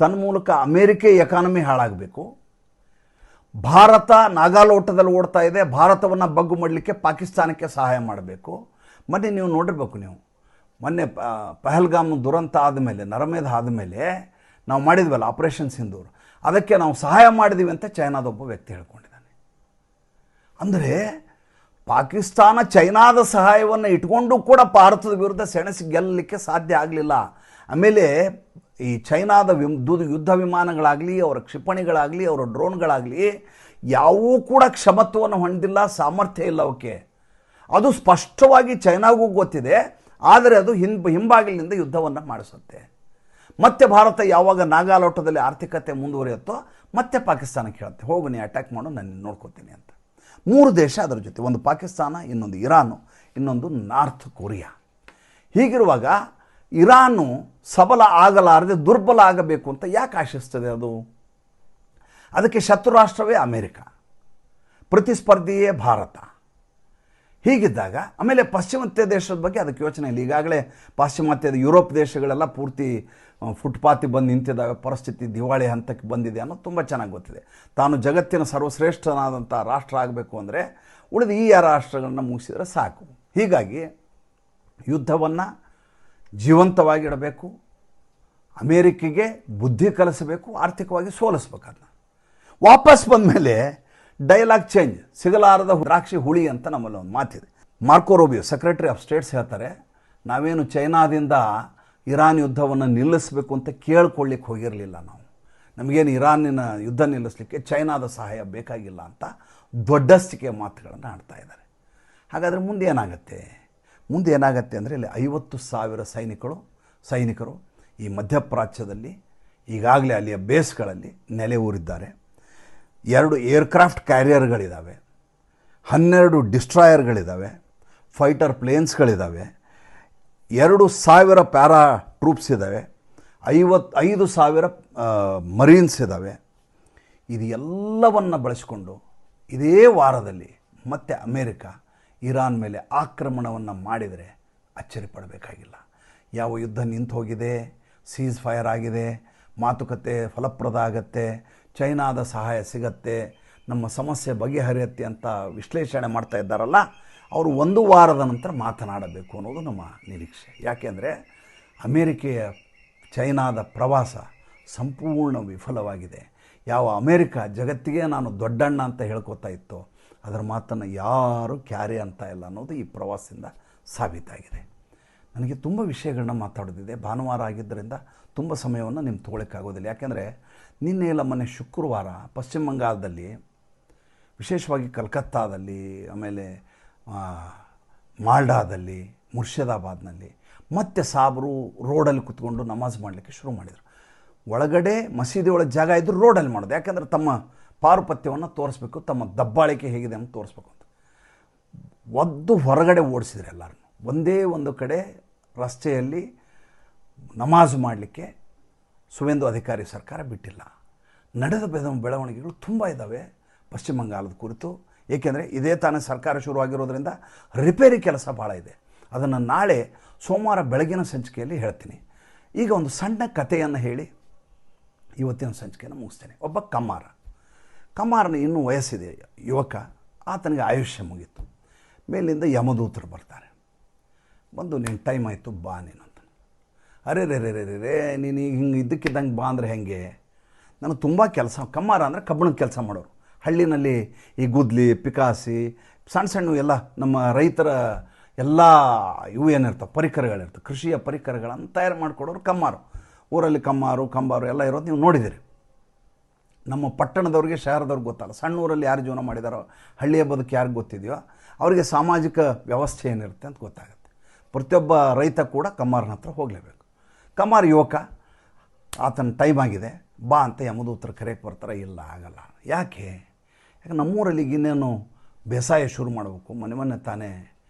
A: ತನ್ಮೂಲಕ ಅಮೇರಿಕೆ ಎಕಾನಮಿ ಹಾಳಾಗಬೇಕು. ಭಾರತ ನಾಗಾಲೋಟದಲ್ಲಿ ಓಡ್ತಾ ಇದೆ, ಭಾರತವನ್ನು ಬಗ್ಗು ಮಾಡಲಿಕ್ಕೆ ಪಾಕಿಸ್ತಾನಕ್ಕೆ ಸಹಾಯ ಮಾಡಬೇಕು. ಮೊನ್ನೆ ನೀವು ನೋಡಿರ್ಬೇಕು, ಮೊನ್ನೆ ಪಹಲ್ಗಾಮ್ ದುರಂತ ಆದಮೇಲೆ, ನರಮೇಧ ಆದಮೇಲೆ ನಾವು ಮಾಡಿದ್ವಲ್ಲ ಆಪರೇಷನ್ ಸಿಂಧೂರ್, ಅದಕ್ಕೆ ನಾವು ಸಹಾಯ ಮಾಡಿದ್ದೀವಿ ಅಂತ ಚೈನಾದೊಬ್ಬ ವ್ಯಕ್ತಿ ಹೇಳ್ಕೊಂಡಿದ್ದಾನೆ. ಅಂದರೆ ಪಾಕಿಸ್ತಾನ ಚೈನಾದ ಸಹಾಯವನ್ನು ಇಟ್ಕೊಂಡು ಕೂಡ ಭಾರತದ ವಿರುದ್ಧ ಸೆಣಸಿ ಗೆಲ್ಲಲಿಕ್ಕೆ ಸಾಧ್ಯ ಆಗಲಿಲ್ಲ. ಆಮೇಲೆ ಈ ಚೈನಾದ ಯುದ್ಧ ವಿಮಾನಗಳಾಗಲಿ, ಅವರ ಕ್ಷಿಪಣಿಗಳಾಗಲಿ, ಅವರ ಡ್ರೋನ್ಗಳಾಗಲಿ ಯಾವೂ ಕೂಡ ಕ್ಷಮತ್ವವನ್ನು ಹೊಂದಿಲ್ಲ, ಸಾಮರ್ಥ್ಯ ಇಲ್ಲ ಅವಕ್ಕೆ. ಅದು ಸ್ಪಷ್ಟವಾಗಿ ಚೈನಾಗೂ ಗೊತ್ತಿದೆ. ಆದರೆ ಅದು ಹಿಂಬಾಗಿಲಿನಿಂದ ಯುದ್ಧವನ್ನು ಮಾಡಿಸುತ್ತೆ. ಮತ್ತೆ ಭಾರತ ಯಾವಾಗ ನಾಗಾಲೋಟದಲ್ಲಿ ಆರ್ಥಿಕತೆ ಮುಂದುವರಿಯುತ್ತೋ ಮತ್ತೆ ಪಾಕಿಸ್ತಾನಕ್ಕೆ ಹೇಳುತ್ತೆ, ಹೋಗು ನೀ ಅಟ್ಯಾಕ್ ಮಾಡು, ನಾನು ನೋಡ್ಕೋತೀನಿ ಅಂತ. 3 ದೇಶ ಅದರ ಜೊತೆ, ಒಂದು ಪಾಕಿಸ್ತಾನ, ಇನ್ನೊಂದು ಇರಾನು, ಇನ್ನೊಂದು ನಾರ್ತ್ ಕೊರಿಯಾ. ಹೀಗಿರುವಾಗ ಇರಾನು ಸಬಲ ಆಗಲಾರದೆ ದುರ್ಬಲ ಆಗಬೇಕು ಅಂತ ಯಾಕೆ ಆಶಿಸ್ತದೆ? ಅದಕ್ಕೆ ಶತ್ರು ರಾಷ್ಟ್ರವೇ ಅಮೇರಿಕ, ಪ್ರತಿಸ್ಪರ್ಧಿಯೇ ಭಾರತ. ಹೀಗಿದ್ದಾಗ ಆಮೇಲೆ ಪಾಶ್ಚಿಮಾತ್ಯ ದೇಶದ ಬಗ್ಗೆ ಅದಕ್ಕೆ ಯೋಚನೆ ಇಲ್ಲ. ಈಗಾಗಲೇ ಪಾಶ್ಚಿಮಾತ್ಯದ ಯುರೋಪ್ ದೇಶಗಳೆಲ್ಲ ಪೂರ್ತಿ ಫುಟ್ಪಾತಿ ಬಂದು ನಿಂತಿದ್ದಾವೆ, ಪರಿಸ್ಥಿತಿ ದಿವಾಳಿ ಹಂತಕ್ಕೆ ಬಂದಿದೆ ಅನ್ನೋದು ತುಂಬ ಚೆನ್ನಾಗಿ ಗೊತ್ತಿದೆ. ತಾನು ಜಗತ್ತಿನ ಸರ್ವಶ್ರೇಷ್ಠನಾದಂಥ ರಾಷ್ಟ್ರ ಆಗಬೇಕು ಅಂದರೆ ಉಳಿದ ಈ ರಾಷ್ಟ್ರಗಳನ್ನ ಮುಗಿಸಿದರೆ ಸಾಕು. ಹೀಗಾಗಿ ಯುದ್ಧವನ್ನು ಜೀವಂತವಾಗಿಡಬೇಕು, ಅಮೇರಿಕೆಗೆ ಬುದ್ಧಿ ಕಲಿಸಬೇಕು, ಆರ್ಥಿಕವಾಗಿ ಸೋಲಿಸ್ಬೇಕು. ಅದನ್ನ ವಾಪಸ್ ಬಂದ ಮೇಲೆ ಡೈಲಾಗ್ ಚೇಂಜ್, ಸಿಗಲಾರದ ದ್ರಾಕ್ಷಿ ಹುಳಿ ಅಂತ ನಮ್ಮಲ್ಲಿ ಒಂದು ಮಾತಿದೆ. Marco Rubio secretary of States ಹೇಳ್ತಾರೆ, ನಾವೇನು ಚೈನಾದಿಂದ ಇರಾನ್ ಯುದ್ಧವನ್ನು ನಿಲ್ಲಿಸಬೇಕು ಅಂತ ಕೇಳ್ಕೊಳ್ಳಿಕ್ಕೆ ಹೋಗಿರಲಿಲ್ಲ. ನಮಗೇನು ಇರಾನಿನ ಯುದ್ಧ ನಿಲ್ಲಿಸಲಿಕ್ಕೆ ಚೈನಾದ ಸಹಾಯ ಬೇಕಾಗಿಲ್ಲ ಅಂತ ದೊಡ್ಡಸ್ತಿಕೆ ಮಾತುಗಳನ್ನು ಆಡ್ತಾ ಇದ್ದಾರೆ. ಹಾಗಾದರೆ ಮುಂದೆ ಏನಾಗುತ್ತೆ ಅಂದರೆ, ಇಲ್ಲಿ 50,000 ಸೈನಿಕರು ಈ ಮಧ್ಯಪ್ರಾಚ್ಯದಲ್ಲಿ ಈಗಾಗಲೇ ಅಲ್ಲಿಯ ಬೇಸ್ಗಳಲ್ಲಿ ನೆಲೆ ಊರಿದ್ದಾರೆ. 2 ಏರ್ಕ್ರಾಫ್ಟ್ ಕ್ಯಾರಿಯರ್ಗಳಿದ್ದಾವೆ, 12 ಡಿಸ್ಟ್ರಾಯರ್ಗಳಿದ್ದಾವೆ, ಫೈಟರ್ ಪ್ಲೇನ್ಸ್ಗಳಿದ್ದಾವೆ, 2,000 ಪ್ಯಾರಾ ಟ್ರೂಪ್ಸ್ ಇದ್ದಾವೆ, 55,000 ಮರೀನ್ಸ್ ಇದ್ದಾವೆ. ಇದು ಎಲ್ಲವನ್ನು ಬಳಸಿಕೊಂಡು ಇದೇ ವಾರದಲ್ಲಿ ಮತ್ತೆ ಅಮೇರಿಕ ಇರಾನ್ ಮೇಲೆ ಆಕ್ರಮಣವನ್ನು ಮಾಡಿದರೆ ಅಚ್ಚರಿ ಪಡಬೇಕಾಗಿಲ್ಲ. ಯಾವ ಯುದ್ಧ ನಿಂತು ಹೋಗಿದೆ, ಸೀಸ್ ಫೈರ್ ಆಗಿದೆ, ಮಾತುಕತೆ ಫಲಪ್ರದ ಆಗತ್ತೆ, ಚೈನಾದ ಸಹಾಯ ಸಿಗತ್ತೆ, ನಮ್ಮ ಸಮಸ್ಯೆ ಬಗೆಹರಿಯತ್ತೆ ಅಂತ ವಿಶ್ಲೇಷಣೆ ಮಾಡ್ತಾ ಇದ್ದಾರಲ್ಲ, ಅವರು 1 ವಾರದ ನಂತರ ಮಾತನಾಡಬೇಕು ಅನ್ನೋದು ನಮ್ಮ ನಿರೀಕ್ಷೆ. ಯಾಕೆಂದರೆ ಅಮೇರಿಕೆಯ ಚೈನಾದ ಪ್ರವಾಸ ಸಂಪೂರ್ಣ ವಿಫಲವಾಗಿದೆ. ಯಾವ ಅಮೇರಿಕ ಜಗತ್ತಿಗೆ ನಾನು ದೊಡ್ಡಣ್ಣ ಅಂತ ಹೇಳ್ಕೊತಾ ಇತ್ತೋ ಅದರ ಮಾತನ್ನು ಯಾರೂ ಕ್ಯಾರಿ ಅಂತ ಇಲ್ಲ ಅನ್ನೋದು ಈ ಪ್ರವಾಸದಿಂದ ಸಾಬೀತಾಗಿದೆ. ನನಗೆ ತುಂಬ ವಿಷಯಗಳನ್ನ ಮಾತಾಡೋದಿದೆ. ಭಾನುವಾರ ಆಗಿದ್ದರಿಂದ ತುಂಬ ಸಮಯವನ್ನು ನಿಮ್ಗೆ ತೊಗೊಳಕ್ಕಾಗೋದಿಲ್ಲ. ಯಾಕೆಂದರೆ ನಿನ್ನೆ ಇಲ್ಲ ಮೊನ್ನೆ ಶುಕ್ರವಾರ ಪಶ್ಚಿಮ ಬಂಗಾಳದಲ್ಲಿ, ವಿಶೇಷವಾಗಿ ಕಲ್ಕತ್ತಾದಲ್ಲಿ, ಆಮೇಲೆ ಮಾಲ್ಡಾದಲ್ಲಿ, ಮುರ್ಷಿದಾಬಾದ್ನಲ್ಲಿ ಮತ್ತೆ ಸಾಬರು ರೋಡಲ್ಲಿ ಕೂತ್ಕೊಂಡು ನಮಾಜ್ ಮಾಡಲಿಕ್ಕೆ ಶುರು ಮಾಡಿದರು. ಒಳಗಡೆ ಮಸೀದಿ ಒಳಗೆ ಜಾಗ ಇದ್ದರೂ ರೋಡಲ್ಲಿ ಮಾಡೋದು. ಯಾಕೆಂದರೆ ತಮ್ಮ ಪಾರುಪತ್ಯವನ್ನು ತೋರಿಸ್ಬೇಕು, ತಮ್ಮ ದಬ್ಬಾಳಿಕೆ ಹೇಗಿದೆ ಅಂತ ತೋರಿಸ್ಬೇಕು ಅಂತ ಒದ್ದು ಹೊರಗಡೆ ಓಡಿಸಿದ್ರು ಎಲ್ಲರನ್ನು. ಒಂದೇ ಒಂದು ಕಡೆ ರಸ್ತೆಯಲ್ಲಿ ನಮಾಜ್ ಮಾಡಲಿಕ್ಕೆ ಸುವೇಂದು ಅಧಿಕಾರಿ ಸರ್ಕಾರ ಬಿಟ್ಟಿಲ್ಲ. ನಡೆದ ಬೆಳವಣಿಗೆಗಳು ತುಂಬ ಇದ್ದಾವೆ ಪಶ್ಚಿಮ ಬಂಗಾಳದ ಕುರಿತು. ಏಕೆಂದರೆ ಇದೇ ತಾನೇ ಸರ್ಕಾರ ಶುರುವಾಗಿರೋದ್ರಿಂದ ರಿಪೇರಿ ಕೆಲಸ ಭಾಳ ಇದೆ. ಅದನ್ನು ನಾಳೆ ಸೋಮವಾರ ಬೆಳಗಿನ ಸಂಚಿಕೆಯಲ್ಲಿ ಹೇಳ್ತೀನಿ. ಈಗ ಒಂದು ಸಣ್ಣ ಕಥೆಯನ್ನು ಹೇಳಿ ಇವತ್ತಿನ ಸಂಚಿಕೆಯನ್ನು ಮುಗಿಸ್ತೇನೆ. ಒಬ್ಬ ಕಮ್ಮಾರನ ಇನ್ನೂ ವಯಸ್ಸಿದೆ, ಯುವಕ. ಆತನಿಗೆ ಆಯುಷ್ಯ ಮುಗೀತು. ಮೇಲಿಂದ ಯಮದೂತರು ಬರ್ತಾರೆ. ಬಂದು ನೀನು ಟೈಮ್ ಆಯಿತು ಬಾ ನೀನು ಅಂತ. ಅರೆ ನೀನು ಈಗ ಹಿಂಗೆ ಇದ್ದಕ್ಕಿದ್ದಂಗೆ ಬಾ ಅಂದರೆ ಹೆಂಗೆ? ನನಗೆ ತುಂಬ ಕೆಲಸ. ಕಮ್ಮಾರ ಅಂದರೆ ಕಬ್ಬಣದ ಕೆಲಸ ಮಾಡೋರು. ಹಳ್ಳಿನಲ್ಲಿ ಈ ಗುದ್ಲಿ, ಪಿಕಾಸಿ, ಸಣ್ಣ ಸಣ್ಣ ಎಲ್ಲ ನಮ್ಮ ರೈತರ ಎಲ್ಲ ಇವು ಏನಿರ್ತವೆ ಪರಿಕರಗಳಿರ್ತವೆ, ಕೃಷಿಯ ಪರಿಕರಗಳನ್ನು ತಯಾರು ಮಾಡಿಕೊಡೋರು ಕಮ್ಮಾರು. ಊರಲ್ಲಿ ಕಂಬಾರು ಎಲ್ಲ ಇರೋದು ನೀವು ನೋಡಿದ್ದೀರಿ. ನಮ್ಮ ಪಟ್ಟಣದವ್ರಿಗೆ, ಶಹರದವ್ರಿಗೆ ಗೊತ್ತಲ್ಲ. ಸಣ್ಣ ಊರಲ್ಲಿ ಯಾರು ಜೀವನ ಮಾಡಿದಾರೋ, ಹಳ್ಳಿಯ ಬದುಕು ಯಾರಿಗೆ ಗೊತ್ತಿದೆಯೋ ಅವರಿಗೆ ಸಾಮಾಜಿಕ ವ್ಯವಸ್ಥೆ ಏನಿರುತ್ತೆ ಅಂತ ಗೊತ್ತಾಗುತ್ತೆ. ಪ್ರತಿಯೊಬ್ಬ ರೈತ ಕೂಡ ಕಮ್ಮಾರನ ಹತ್ರ ಹೋಗಲೇಬೇಕು. ಕಮ್ಮಾರ ಯುವಕ, ಆತನ ಟೈಮ್ ಆಗಿದೆ ಬಾ ಅಂತ ಯಮದೂತರು ಕರೆಯಕ್ಕೆ ಬರ್ತಾರೆ. ಇಲ್ಲ, ಆಗಲ್ಲ. ಯಾಕೆ ನಮ್ಮೂರಲ್ಲಿ ಇನ್ನೇನು ಬೇಸಾಯ ಶುರು ಮಾಡಬೇಕು. ಮೊನ್ನೆ ತಾನೇ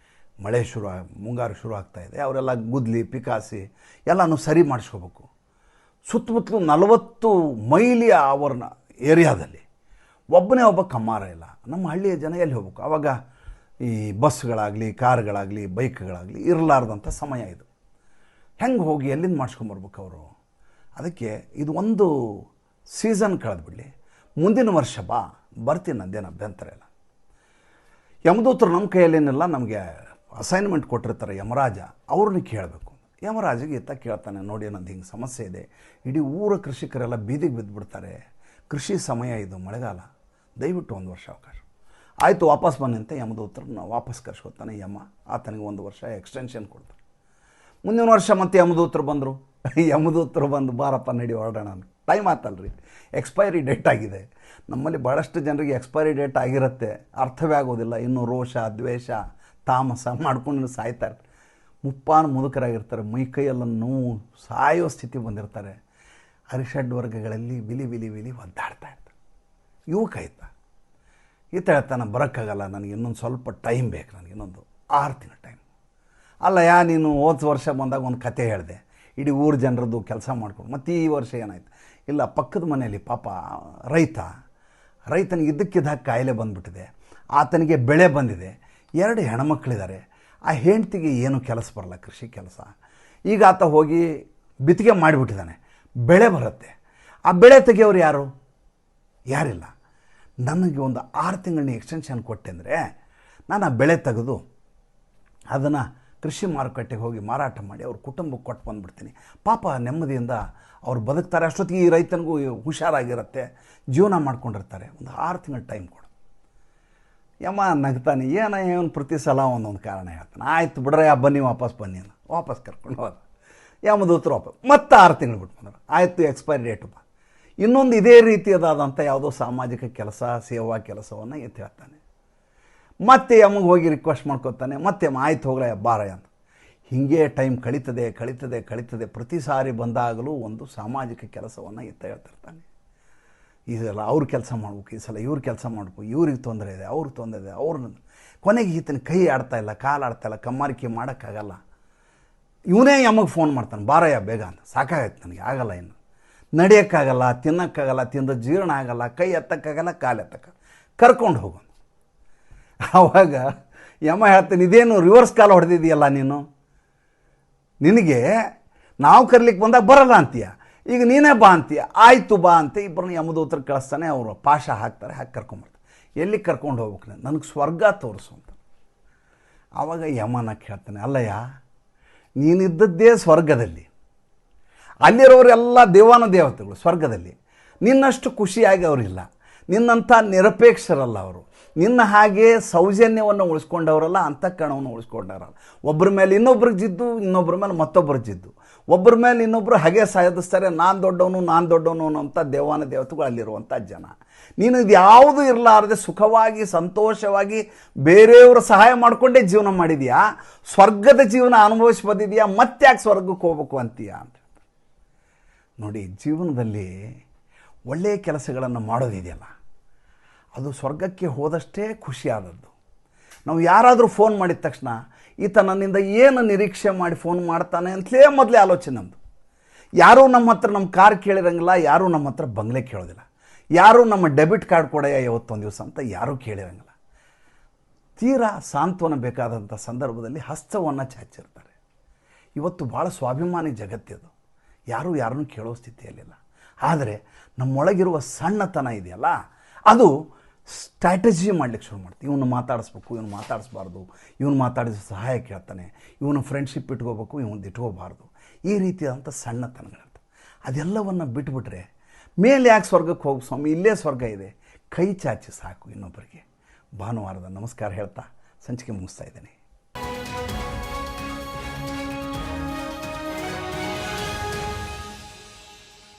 A: ಮಳೆ ಮುಂಗಾರು ಶುರು ಆಗ್ತಾಯಿದೆ. ಅವರೆಲ್ಲ ಗುದ್ಲಿ, ಪಿಕಾಸಿ ಎಲ್ಲನೂ ಸರಿ ಮಾಡಿಸ್ಕೋಬೇಕು. ಸುತ್ತಮುತ್ತಲು 40 ಮೈಲಿಯ ಆವರಣ ಏರಿಯಾದಲ್ಲಿ ಒಬ್ಬ ಕಮ್ಮಾರ ಇಲ್ಲ. ನಮ್ಮ ಹಳ್ಳಿಯ ಜನ ಎಲ್ಲಿ ಹೋಗ್ಬೇಕು? ಆವಾಗ ಈ ಬಸ್ಗಳಾಗಲಿ, ಕಾರ್ಗಳಾಗಲಿ, ಬೈಕ್ಗಳಾಗಲಿ ಇರಲಾರ್ದಂಥ ಸಮಯ ಇದು. ಹೆಂಗೆ ಹೋಗಿ ಎಲ್ಲಿಂದ ಮಾಡಿಸ್ಕೊಂಬರ್ಬೇಕು ಅವರು? ಅದಕ್ಕೆ ಇದು ಒಂದು ಸೀಸನ್ ಕಳೆದ್ಬಿಡಲಿ, ಮುಂದಿನ ವರ್ಷ ಬರ್ತೀನಿ, ನಂದೇನು ಅಭ್ಯಂತರ ಇಲ್ಲ. ಯಮದೂತರು ನಮ್ಮ ಕೈಯಲ್ಲೇನಿಲ್ಲ, ನಮಗೆ ಅಸೈನ್ಮೆಂಟ್ ಕೊಟ್ಟಿರ್ತಾರೆ ಯಮರಾಜ, ಅವ್ರನ್ನ ಕೇಳಬೇಕು. ಯಮರಾಜಿಗೆ ಈತ ಕೇಳ್ತಾನೆ, ನೋಡಿ ನಂದು ಹಿಂಗೆ ಸಮಸ್ಯೆ ಇದೆ, ಇಡೀ ಊರ ಕೃಷಿಕರೆಲ್ಲ ಬೀದಿಗೆ ಬಿದ್ದುಬಿಡ್ತಾರೆ, ಕೃಷಿ ಸಮಯ ಇದು, ಮಳೆಗಾಲ, ದಯವಿಟ್ಟು 1 ವರ್ಷ ಅವಕಾಶ. ಆಯಿತು, ವಾಪಸ್ ಬನ್ನಿ ಅಂತ ಯಮದೂತರನ್ನ ವಾಪಸ್ ಕರ್ಸ್ಕೊತಾನೆ ಯಮ. ಆತನಿಗೆ 1 ವರ್ಷ ಎಕ್ಸ್ಟೆನ್ಷನ್ ಕೊಡ್ತಾರೆ. ಮುಂದಿನ ವರ್ಷ ಮತ್ತೆ ಯಮದೂತರು ಬಂದರು. ಯಮದೂತರು ಬಂದು ಬಾರಪ್ಪ ನಡಿ ಹೊರಡೋಣ. ಟೈಮ್ ಆತಲ್ರಿ, ಎಕ್ಸ್ಪೈರಿ ಡೇಟ್ ಆಗಿದೆ. ನಮ್ಮಲ್ಲಿ ಭಾಳಷ್ಟು ಜನರಿಗೆ ಎಕ್ಸ್ಪೈರಿ ಡೇಟ್ ಆಗಿರುತ್ತೆ, ಅರ್ಥವೇ ಆಗೋದಿಲ್ಲ. ಇನ್ನೂ ರೋಷ, ದ್ವೇಷ, ತಾಮಸ ಮಾಡ್ಕೊಂಡು ಸಾಯ್ತಾರೆ. ಮುದುಕರಾಗಿರ್ತಾರೆ, ಮೈಕೈಯೆಲ್ಲ ನೋವು, ಸಾಯೋ ಸ್ಥಿತಿ ಬಂದಿರ್ತಾರೆ. ಅರಿಷಡ್ ವರ್ಗಗಳಲ್ಲಿ ವಿಲಿ ಒದ್ದಾಡ್ತಾ ಇರ್ತಾರೆ. ಯುವಕ ಈತ ಹೇಳ್ತಾನೆ, ಬರೋಕ್ಕಾಗಲ್ಲ, ನನಗೆ ಇನ್ನೊಂದು ಸ್ವಲ್ಪ ಟೈಮ್ ಬೇಕು, ನನಗೆ ಇನ್ನೊಂದು 6 ತಿಂಗಳು ಟೈಮ್. ಅಲ್ಲ, ನೀನು ಹೋದ ವರ್ಷ ಬಂದಾಗ ಒಂದು ಕತೆ ಹೇಳಿದೆ, ಇಡೀ ಊರ ಜನರದ್ದು ಕೆಲಸ ಮಾಡ್ಕೊಂಡು, ಮತ್ತು ಈ ವರ್ಷ ಏನಾಯ್ತು? ಇಲ್ಲ, ಪಕ್ಕದ ಮನೆಯಲ್ಲಿ ಪಾಪ ರೈತನಿಗೆ ಇದ್ದಕ್ಕಿದ್ದಾಗ ಕಾಯಿಲೆ ಬಂದುಬಿಟ್ಟಿದೆ, ಆತನಿಗೆ ಬೆಳೆ ಬಂದಿದೆ, 2 ಹೆಣ್ಮಕ್ಳಿದ್ದಾರೆ. ಆ ಹೆಂಡ್ತಿಗೆ ಏನು ಕೆಲಸ ಬರಲ್ಲ, ಕೃಷಿ ಕೆಲಸ. ಈಗ ಆತ ಹೋಗಿ ಬಿತ್ತಿಗೆ ಮಾಡಿಬಿಟ್ಟಿದ್ದಾನೆ, ಬೆಳೆ ಬರುತ್ತೆ. ಆ ಬೆಳೆ ತೆಗೆಯೋರು ಯಾರಿಲ್ಲ. ನನಗೆ ಒಂದು 6 ತಿಂಗಳನ್ನ ಎಕ್ಸ್ಟೆನ್ಷನ್ ಕೊಟ್ಟೆ ಅಂದರೆ ನಾನು ಆ ಬೆಳೆ ತೆಗೆದು ಅದನ್ನು ಕೃಷಿ ಮಾರುಕಟ್ಟೆಗೆ ಹೋಗಿ ಮಾರಾಟ ಮಾಡಿ ಅವ್ರ ಕುಟುಂಬಕ್ಕೆ ಕೊಟ್ಟು ಬಂದುಬಿಡ್ತೀನಿ. ಪಾಪ ನೆಮ್ಮದಿಯಿಂದ ಅವ್ರು ಬದುಕ್ತಾರೆ. ಅಷ್ಟೊತ್ತಿಗೆ ಈ ರೈತನಿಗೂ ಹುಷಾರಾಗಿರುತ್ತೆ, ಜೀವನ ಮಾಡ್ಕೊಂಡಿರ್ತಾರೆ. ಒಂದು 6 ತಿಂಗಳು ಟೈಮ್ ಕೊಡು. ಯಮ ನಗ್ತಾನೆ, ಏನು ಪ್ರತಿ ಸಲ ಒಂದೊಂದು ಕಾರಣ ಹೇಳ್ತಾನೆ. ಆಯಿತು ಬಿಡ್ರೆ, ಬನ್ನಿ ವಾಪಸ್ ಬನ್ನಿ ಅಂತ ವಾಪಸ್ ಕರ್ಕೊಂಡು ಹೋದ. ಯಮದೂತರು ವಾಪಸ್ ಮತ್ತೆ 6 ತಿಂಗಳು ಬಿಟ್ಟು ಬಂದರು. ಆಯಿತು, ಎಕ್ಸ್ಪೈರಿ ಡೇಟು ಇನ್ನೊಂದು ಇದೇ ರೀತಿಯದಾದಂಥ ಯಾವುದೋ ಸಾಮಾಜಿಕ ಕೆಲಸ, ಸೇವಾ ಕೆಲಸವನ್ನು ಎತ್ತಿ ಹೇಳ್ತಾನೆ. ಮತ್ತೆ ಯಮಗೆ ಹೋಗಿ ರಿಕ್ವೆಸ್ಟ್ ಮಾಡ್ಕೊತಾನೆ. ಮತ್ತೆ ಆಯ್ತು ಹೋಗ್ಲ ಬಾರ ಅಂತ. ಹೀಗೆ ಟೈಮ್ ಕಳೀತದೆ. ಪ್ರತಿ ಸಾರಿ ಬಂದಾಗಲೂ ಒಂದು ಸಾಮಾಜಿಕ ಕೆಲಸವನ್ನು ಎತ್ತ ಹೇಳ್ತಿರ್ತಾನೆ. ಈ ಸಲ ಅವ್ರ ಕೆಲಸ ಮಾಡ್ಬೇಕು, ಈ ಸಲ ಇವ್ರ ಕೆಲಸ ಮಾಡಬೇಕು, ಇವ್ರಿಗೆ ತೊಂದರೆ ಇದೆ, ಅವ್ರಿಗೆ ತೊಂದರೆ ಇದೆ, ಕೊನೆಗೆ ಈತನ ಕೈ ಆಡ್ತಾಯಿಲ್ಲ, ಕಾಲು ಆಡ್ತಾಯಿಲ್ಲ, ಕಮ್ಮಾರಿಕೆ ಮಾಡೋಕ್ಕಾಗಲ್ಲ. ಇವನೇ ಯಮಗೆ ಫೋನ್ ಮಾಡ್ತಾನೆ, ಬಾರಯ್ಯ ಬೇಗ ಅಂತ. ಸಾಕಾಗೈತೆ ನನಗೆ, ಆಗಲ್ಲ ಇನ್ನು, ನಡೆಯೋಕ್ಕಾಗಲ್ಲ, ತಿನ್ನೋಕ್ಕಾಗಲ್ಲ, ತಿಂದ ಜೀರ್ಣ ಆಗಲ್ಲ, ಕೈ ಎತ್ತಕ್ಕಾಗಲ್ಲ, ಕಾಲು ಎತ್ತಕ್ಕ, ಕರ್ಕೊಂಡು ಹೋಗು. ಆವಾಗ ಯಮ ಹೇಳ್ತಾನೆ, ಇದೇನು ರಿವರ್ಸ್ ಕಾಲು ಹೊಡೆದಿದೆಯಲ್ಲ ನೀನು, ನಿನಗೆ ನಾವು ಕರ್ಲಿಕ್ಕೆ ಬಂದಾಗ ಬರಲ್ಲ ಅಂತೀಯ, ಈಗ ನೀನೇ ಬಾ ಅಂತೀಯ, ಆಯಿತು ಬಾ ಅಂತ ಇಬ್ಬರನ್ನ ಯಮದೂತರು ಕಳಿಸ್ತಾನೆ. ಅವರು ಪಾಶ ಹಾಕ್ತಾರೆ, ಹಾಕಿ ಕರ್ಕೊಂಬರ್ತಾರೆ. ಎಲ್ಲಿ ಕರ್ಕೊಂಡು ಹೋಗ್ಬೇಕು, ನನಗೆ ಸ್ವರ್ಗ ತೋರಿಸು ಅಂತ. ಆವಾಗ ಯಮನ ಕೇಳ್ತಾನೆ, ಅಲ್ಲಯ್ಯ ನೀನಿದ್ದದ್ದೇ ಸ್ವರ್ಗದಲ್ಲಿ, ಅಲ್ಲಿರೋರೆಲ್ಲ ದೇವಾನುದೇವತೆಗಳು ಸ್ವರ್ಗದಲ್ಲಿ, ನಿನ್ನಷ್ಟು ಖುಷಿಯಾಗಿ ಅವರಿಲ್ಲ, ನಿನ್ನಂಥ ನಿರಪೇಕ್ಷರಲ್ಲ ಅವರು, ನಿನ್ನ ಹಾಗೆ ಸೌಜನ್ಯವನ್ನು ಉಳಿಸ್ಕೊಂಡವರಲ್ಲ, ಅಂತಃಕರಣವನ್ನು ಉಳಿಸ್ಕೊಂಡವರಲ್ಲ. ಒಬ್ಬರ ಮೇಲೆ ಇನ್ನೊಬ್ರಿಗೆ ಜಿದ್ದು, ಇನ್ನೊಬ್ಬರ ಮೇಲೆ ಮತ್ತೊಬ್ಬರು ಜಿದ್ದು, ಒಬ್ಬರ ಮೇಲೆ ಇನ್ನೊಬ್ಬರು ಹಾಗೆ ಸಾಧಿಸ್ತಾರೆ, ನಾನು ದೊಡ್ಡವನು ಅನ್ನೋಂಥ ದೇವಾನುದೇವತೆಗಳು ಅಲ್ಲಿರುವಂಥ ಜನ. ನೀನು ಇದು ಯಾವುದೂ ಇರಲಾರದೆ ಸುಖವಾಗಿ ಸಂತೋಷವಾಗಿ ಬೇರೆಯವರು ಸಹಾಯ ಮಾಡಿಕೊಂಡೇ ಜೀವನ ಮಾಡಿದೀಯಾ, ಸ್ವರ್ಗದ ಜೀವನ ಅನುಭವಿಸಿ ಬಂದಿದೆಯಾ, ಮತ್ತೆ ಯಾಕೆ ಸ್ವರ್ಗಕ್ಕೆ ಹೋಗ್ಬೇಕು ಅಂತೀಯ ಅಂತ. ನೋಡಿ, ಜೀವನದಲ್ಲಿ ಒಳ್ಳೆಯ ಕೆಲಸಗಳನ್ನು ಮಾಡೋದಿದೆಯಲ್ಲ, ಅದು ಸ್ವರ್ಗಕ್ಕೆ ಹೋದಷ್ಟೇ ಖುಷಿಯಾದದ್ದು. ನಾವು ಯಾರಾದರೂ ಫೋನ್ ಮಾಡಿದ ತಕ್ಷಣ ಈತ ನನ್ನಿಂದ ಏನು ನಿರೀಕ್ಷೆ ಮಾಡಿ ಫೋನ್ ಮಾಡ್ತಾನೆ ಅಂತಲೇ ಮೊದಲೇ ಆಲೋಚನೆ ನಮ್ಮದು. ಯಾರೂ ನಮ್ಮ ಹತ್ರ ನಮ್ಮ ಕಾರ್ ಕೇಳಿರಂಗಿಲ್ಲ, ಯಾರೂ ನಮ್ಮ ಹತ್ರ ಬಂಗ್ಲೆ ಕೇಳೋದಿಲ್ಲ, ಯಾರೂ ನಮ್ಮ ಡೆಬಿಟ್ ಕಾರ್ಡ್ ಕೊಡೆಯ ಇವತ್ತೊಂದು ದಿವಸ ಅಂತ ಯಾರೂ ಕೇಳಿರಂಗಿಲ್ಲ. ತೀರಾ ಸಾಂತ್ವನ ಬೇಕಾದಂಥ ಸಂದರ್ಭದಲ್ಲಿ ಹಸ್ತವನ್ನು ಚಾಚಿರ್ತಾರೆ. ಇವತ್ತು ಭಾಳ ಸ್ವಾಭಿಮಾನಿ ಜಗತ್ತಿದು, ಯಾರೂ ಯಾರನ್ನೂ ಕೇಳೋ ಸ್ಥಿತಿಯಲ್ಲಿಲ್ಲ. ಆದರೆ ನಮ್ಮೊಳಗಿರುವ ಸಣ್ಣತನ ಇದೆಯಲ್ಲ, ಅದು ಸ್ಟ್ರಾಟಜಿ ಮಾಡಲಿಕ್ಕೆ ಶುರು ಮಾಡ್ತೀವಿ. ಇವನು ಮಾತಾಡಿಸ್ಬೇಕು, ಇವನು ಮಾತಾಡಿಸ್ಬಾರ್ದು, ಇವನು ಮಾತಾಡಿದ ಸಹಾಯ ಕೇಳ್ತಾನೆ, ಇವನು ಫ್ರೆಂಡ್ಶಿಪ್ ಇಟ್ಕೋಬೇಕು, ಇವನು ಇಟ್ಕೋಬಾರ್ದು, ಈ ರೀತಿಯಾದಂಥ ಸಣ್ಣತನಗಳಿರ್ತವೆ. ಅದೆಲ್ಲವನ್ನು ಬಿಟ್ಬಿಟ್ರೆ ಮೇಲೆ ಯಾಕೆ ಸ್ವರ್ಗಕ್ಕೆ ಹೋಗು ಸ್ವಾಮಿ, ಇಲ್ಲೇ ಸ್ವರ್ಗ ಇದೆ, ಕೈ ಚಾಚಿ ಸಾಕು ಇನ್ನೊಬ್ಬರಿಗೆ. ಭಾನುವಾರದ ನಮಸ್ಕಾರ ಹೇಳ್ತಾ ಸಂಚಿಕೆ ಮುಗಿಸ್ತಾ ಇದ್ದೇನೆ.